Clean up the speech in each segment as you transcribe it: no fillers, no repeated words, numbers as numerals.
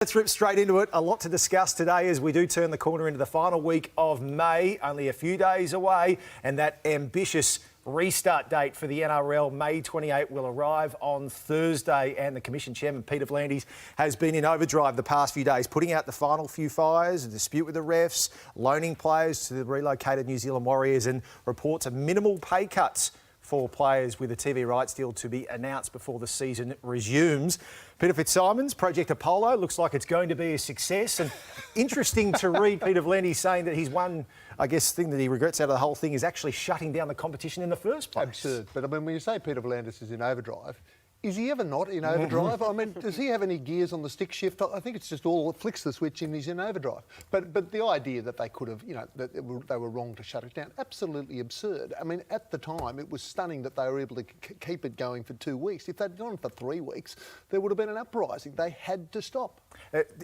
Let's rip straight into it. A lot to discuss today as we do turn the corner into the final week of May, only a few days away, and that ambitious restart date for the NRL, May 28, will arrive on Thursday, and the Commission Chairman, Peter V'landys, has been in overdrive the past few days, putting out the final few fires, a dispute with the refs, loaning players to the relocated New Zealand Warriors, and reports of minimal pay cuts for players with a TV rights deal to be announced before the season resumes. Peter Fitzsimons, Project Apollo, looks like it's going to be a success. And interesting to read Peter V'landys saying that his one, I guess, thing that he regrets out of the whole thing is actually shutting down the competition in the first place. Absurd. But I mean, when you say Peter V'landys is in overdrive, is he ever not in overdrive? I mean, does he have any gears on the stick shift? I think it's just all flicks the switch and he's in overdrive. But the idea that they could have, that they were wrong to shut it down, absolutely absurd. I mean, at the time, it was stunning that they were able to keep it going for 2 weeks. If they'd gone for 3 weeks, there would have been an uprising. They had to stop.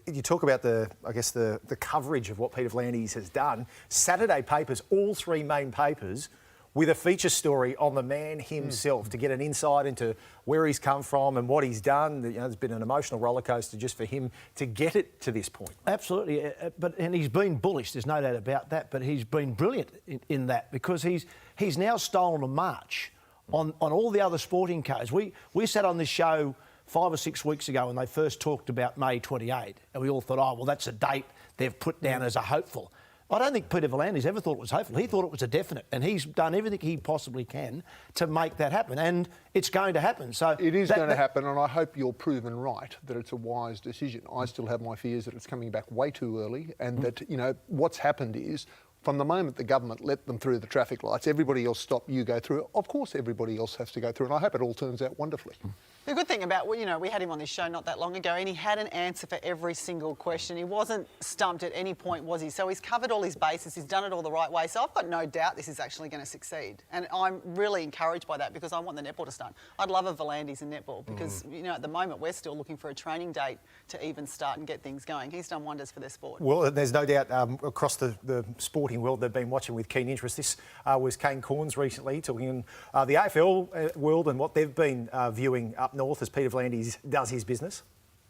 You talk about the coverage of what Peter V'landys has done. Saturday papers, all three main papers, with a feature story on the man himself to get an insight into where he's come from and what he's done. There's been an emotional rollercoaster just for him to get it to this point. Absolutely, and he's been bullish. There's no doubt about that. But he's been brilliant in that because he's now stolen a march on all the other sporting codes. We sat on this show 5 or 6 weeks ago when they first talked about May 28, and we all thought, oh well, that's a date they've put down as a hopeful. I don't think Peter V'landys ever thought it was hopeful. He thought it was a definite, and he's done everything he possibly can to make that happen, and it's going to happen. So it is going to happen, and I hope you're proven right that it's a wise decision. I still have my fears that it's coming back way too early, and that what's happened is, from the moment the government let them through the traffic lights, everybody else stopped, you go through. Of course, everybody else has to go through, and I hope it all turns out wonderfully. The good thing about, we had him on this show not that long ago, and he had an answer for every single question. He wasn't stumped at any point, was he? So he's covered all his bases. He's done it all the right way. So I've got no doubt this is actually going to succeed. And I'm really encouraged by that because I want the netball to start. I'd love a V'landys in netball because, at the moment we're still looking for a training date to even start and get things going. He's done wonders for their sport. Well, there's no doubt across the sporting world they've been watching with keen interest. This was Kane Cornes recently talking in the AFL world and what they've been viewing up north as Peter V'landys does his business.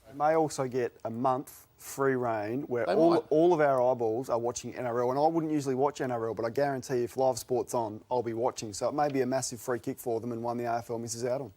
They may also get a month free reign where all of our eyeballs are watching NRL, and I wouldn't usually watch NRL, but I guarantee if live sport's on, I'll be watching. So it may be a massive free kick for them and one the AFL misses out on.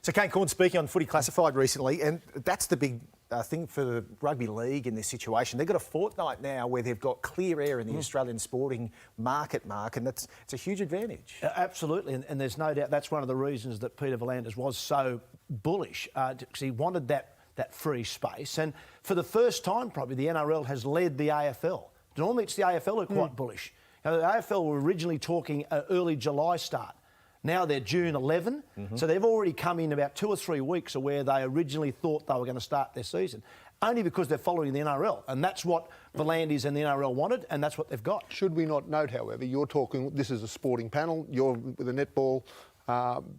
So Kane Cornes speaking on Footy Classified recently, and that's the big thing for the rugby league in this situation. They've got a fortnight now where they've got clear air in the Australian sporting market, Mark, and it's a huge advantage. Absolutely, and there's no doubt that's one of the reasons that Peter V'landys was so bullish, because he wanted that free space. And for the first time, probably, the NRL has led the AFL. Normally it's the AFL who are quite bullish. The AFL were originally talking early July start. Now they're June 11, so they've already come in about 2 or 3 weeks of where they originally thought they were going to start their season, only because they're following the NRL. And that's what V'landys and the NRL wanted, and that's what they've got. Should we not note, however, you're talking, this is a sporting panel, you're with a netball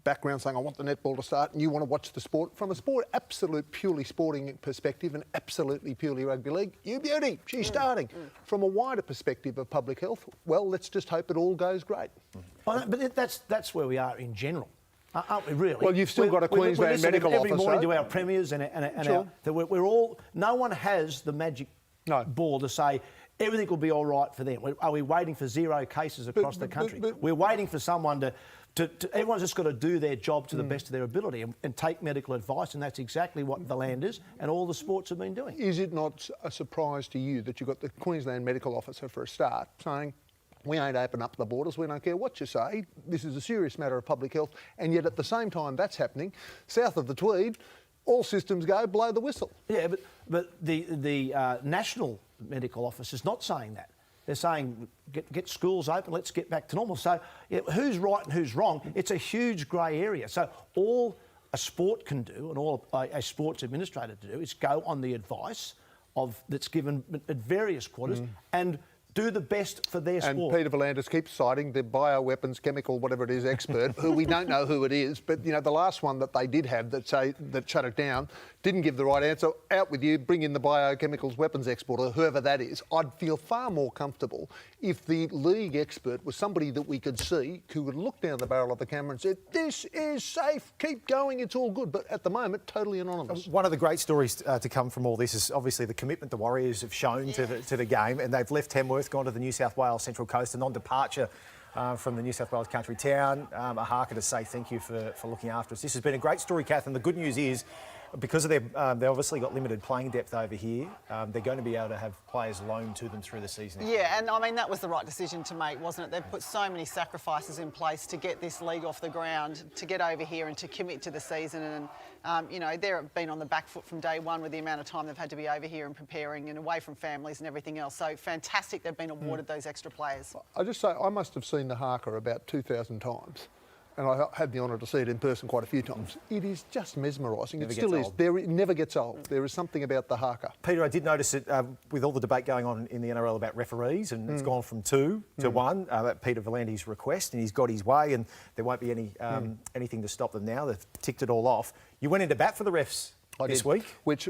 background saying, I want the netball to start, and you want to watch the sport. From a purely sporting perspective and absolutely purely rugby league, you beauty, she's starting. From a wider perspective of public health, well, let's just hope it all goes great. But that's where we are in general, aren't we really? Well, you've still got a Queensland medical officer. Every morning to our premiers and we're all, no one has the magic ball to say everything will be all right for them. Are we waiting for 0 cases across the country? We're waiting for someone to everyone's just got to do their job to the best of their ability and take medical advice, and that's exactly what V'landys and all the sports have been doing. Is it not a surprise to you that you've got the Queensland medical officer for a start saying, we ain't open up the borders, we don't care what you say, this is a serious matter of public health, and yet at the same time that's happening, south of the Tweed, all systems go, blow the whistle. Yeah, but the National Medical Office is not saying that. They're saying, get schools open, let's get back to normal. So who's right and who's wrong? It's a huge grey area. So all a sport can do and all a sports administrator to do is go on the advice that's given at various quarters and do the best for their And sport. Peter V'landys keeps citing the bioweapons, chemical, whatever it is, expert, who we don't know who it is. But, you know, the last one that they did have that shut it down didn't give the right answer. Out with you, bring in the biochemicals weapons exporter, whoever that is. I'd feel far more comfortable if the league expert was somebody that we could see who would look down the barrel of the camera and say, this is safe, keep going, it's all good. But at the moment, totally anonymous. One of the great stories to come from all this is obviously the commitment the Warriors have shown to the game, and they've left Tamworth, gone to the New South Wales Central Coast, and on departure from the New South Wales country town. A harker to say thank you for looking after us. This has been a great story, Kath, and the good news is, because of they obviously got limited playing depth over here, they're going to be able to have players loaned to them through the season. Yeah, and I mean, that was the right decision to make, wasn't it? They've put so many sacrifices in place to get this league off the ground, to get over here and to commit to the season. And, you know, they've been on the back foot from day one with the amount of time they've had to be over here and preparing and away from families and everything else. So fantastic they've been awarded those extra players. I just say, I must have seen the Harker about 2,000 times. And I had the honour to see it in person quite a few times. It is just mesmerising. It still is. It never gets old. There is something about the Harker. Peter, I did notice it with all the debate going on in the NRL about referees, and it's gone from 2 to 1 at Peter V'landys' request, and he's got his way, and there won't be anything to stop them now. They've ticked it all off. You went into bat for the refs this week, which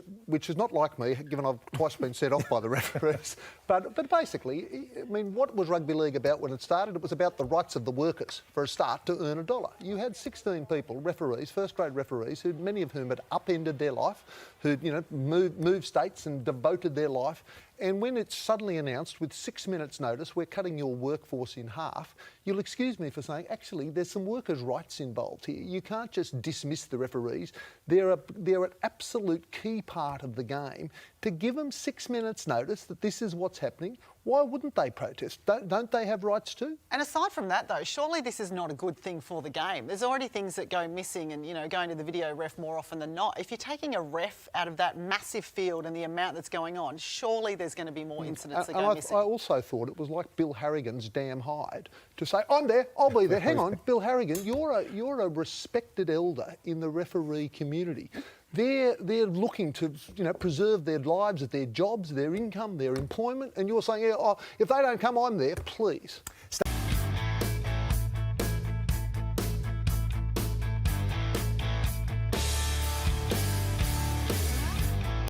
is not like me, given I've twice been set off by the referees. But basically, I mean, what was rugby league about when it started? It was about the rights of the workers for a start to earn $1. You had 16 people, referees, first-grade referees, who many of whom had upended their life, who'd moved states and devoted their life. And when it's suddenly announced with 6 minutes' notice, we're cutting your workforce in half, you'll excuse me for saying, actually, there's some workers' rights involved here. You can't just dismiss the referees. They're an absolute key part of the game. To give them 6 minutes' notice that this is what's happening, why wouldn't they protest? Don't they have rights too? And aside from that, though, surely this is not a good thing for the game. There's already things that go missing and, you know, going to the video ref more often than not. If you're taking a ref out of that massive field and the amount that's going on, surely there's going to be more incidents that go missing. I also thought it was like Bill Harrigan's damn hide to say, I'm there, I'll be there. Hang on, Bill Harrigan, you're a respected elder in the referee community. They're looking to, you know, preserve their lives, their jobs, their income, their employment, and you're saying, yeah, if they don't come, I'm there, please.